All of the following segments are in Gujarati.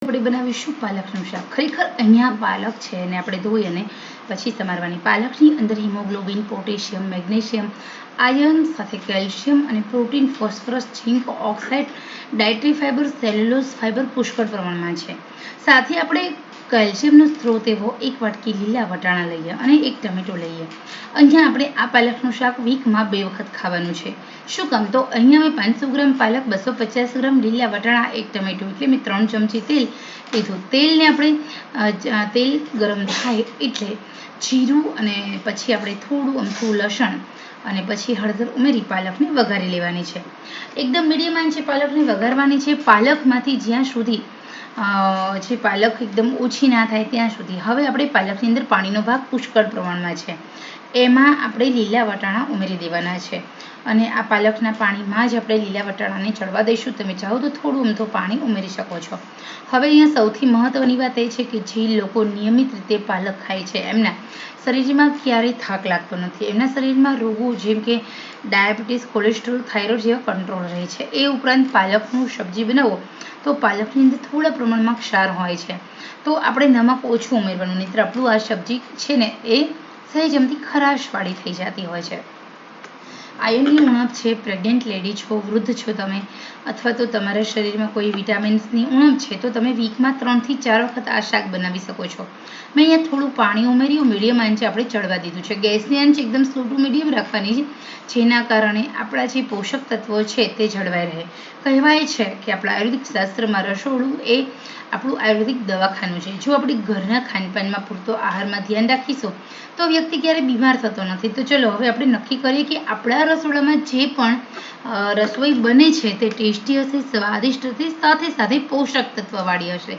આપણે બનાવીશું પાલકનું શાક. ખરેખર અહીંયા પાલક છે અને આપણે ધોઈ અને પછી સમારવાની. પાલકની અંદર હિમોગ્લોબિન, પોટેશિયમ, મેગ્નેશિયમ, આયર્ન સાથે કેલ્શિયમ અને protein, phosphorus, zinc, oxide, dietary fibre, cellulose fibre પુષ્કળ પ્રમાણમાં છે. સાથે આપણે કેલ્શિયમનો સ્ત્રોત એવો એક વાટકી લીલા વટાણા લઈએ અને એક ટમેટો લઈએ. અહીંયા આપણે આ પાલકનું શાક વીકમાં 2 વખત ખાવાનું છે. શું કામ? તો અહીંયા મેં 500 ગ્રામ પાલક, 250 ગ્રામ લીલા વટાણા, એક ટમેટો એટલે મેં 3 ચમચી તેલ લીધું. તેલને આપણે તેલ ગરમ થાય એટલે જીરું અને પછી આપણે થોડું અમથું લસણ અને પછી હળદર ઉમેરી પાલકને વઘારી લેવાની છે. એકદમ મીડિયમ આંચે પાલકને વઘારવાની છે. પાલકમાંથી જ્યાં સુધી જે પાલક એકદમ ઓછી ના થાય ત્યાં સુધી. હવે આપણે પાલકની અંદર પાણીનો ભાગ પુષ્કળ પ્રમાણમાં છે, એમાં આપણે લીલા વટાણા ઉમેરી દેવાના છે અને આ પાલકના પાણીમાં જ આપણે લીલા વટાણાને ચડવા દઈશું. તમે ચાહો તો થોડું અમથું પાણી ઉમેરી શકો છો. હવે અહીંયા સૌથી મહત્વની વાત એ છે કે જે લોકો નિયમિત રીતે પાલક ખાય છે એમના શરીરમાં ક્યારેય થાક લાગતો નથી. એમના શરીરમાં રોગો જેમ કે ડાયાબિટીસ, કોલેસ્ટ્રોલ, થાઇરોઇડ જેવા કંટ્રોલ રહે છે. એ ઉપરાંત પાલકનું સબ્જી બનાવો તો પાલકની અંદર થોડા પ્રમાણમાં ક્ષાર હોય છે, તો આપણે નમક ઓછું ઉમેરવાનું, નહીંતર આપણું આ સબ્જી છે ને એ સહેજ અમથી ખરાશવાળી થઈ જતી હોય છે. આયર્નની ઉણપ છે, પ્રેગ્નન્ટ લેડી છો, વૃદ્ધ છો તમે, અથવા તો તમારા શરીરમાં કોઈ વિટામિન્સની ઉણપ છે તો તમે વીકમાં 3 થી 4 વખત આ શાક બનાવી શકો છો. મેં અહીંયા થોડું પાણી ઉમેર્યું, મીડિયમ આંચે આપણે ચડવા દીધું છે. ગેસની આંચ એકદમ સ્લો ટુ મીડિયમ રાખવાની છે, જેના કારણે આપણા જે પોષક તત્વો છે તે જળવાઈ રહે. કહેવાય છે કે આપણા આયુર્વેદિક શાસ્ત્રમાં રસોડું એ આપણું આયુર્વેદિક દવાખાનું છે. જો આપણી ઘરના ખાનપાનમાં પૂરતો આહારમાં ધ્યાન રાખીશું તો વ્યક્તિ ક્યારેય બીમાર થતો નથી. તો ચલો હવે આપણે નક્કી કરીએ કે આપણા રસોડામાં જે પણ રસોઈ બને છે તે ટેસ્ટી હશે, સ્વાદિષ્ટ હશે, સાથે સાથે પોષક તત્વવાળી હશે.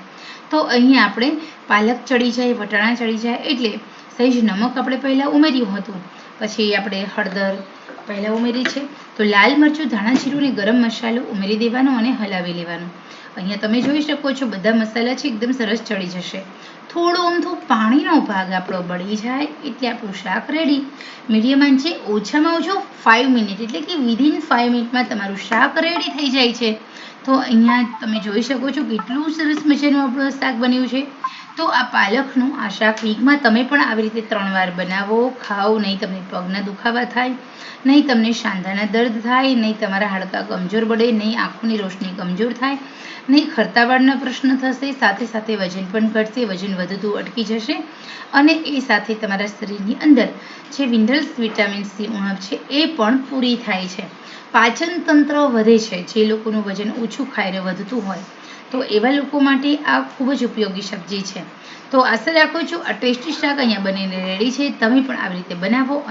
તો અહીંયા આપણે પાલક ચડી જાય, વટાણા ચડી જાય એટલે સહેજ નમક આપણે પહેલાં ઉમેર્યું હતું, પછી આપણે હળદર પહેલાં ઉમેરી છે, તો લાલ મરચું, ધાણા જીરું અને ગરમ મસાલો ઉમેરી દેવાનો અને હલાવી લેવાનું. અહીંયા તમે જોઈ શકો છો બધા મસાલા છે એકદમ સરસ ચડી જશે. થોડું અમથું પાણીનો ભાગ આપણો બળી જાય એટલે આપણું શાક રેડી. મીડિયમ આંચે ઓછામાં ઓછું 5 મિનિટ એટલે કે વિધિન 5 મિનિટમાં તમારું શાક રેડી થઈ જાય છે. તો અહીંયા તમે જોઈ શકો છો કેટલું સરસ મજાનું આપણું શાક બન્યું છે. તો આ પાલકનું આ શાક વીકમાં તમે પણ આવી રીતે 3 વાર બનાવો, ખાઓ. નહીં તમને પગના દુખાવા થાય, નહીં તમને સાંધાના દર્દ થાય, નહીં તમારા હાડકાં કમજોર પડે, નહીં આંખોની રોશની કમજોર થાય, નહીં ખરતા વાળનો પ્રશ્ન થશે, સાથે સાથે વજન પણ ઘટશે, વજન વધતું અટકી જશે અને એ સાથે તમારા શરીરની અંદર જે મિનરલ્સ, વિટામિન્સની ઉણપ છે એ પણ પૂરી થાય છે. પાચન તંત્ર વધે છે. જે લોકોનું વજન ઓછું ખાઈને વધતું હોય તો એવા લોકો માટે આ ખૂબ જ ઉપયોગી સબ્જી છે. તો આશા રાખું છું આ ટેસ્ટી શાક અહીંયા બનીને રેડી છે. તમે પણ આવી રીતે બનાવો.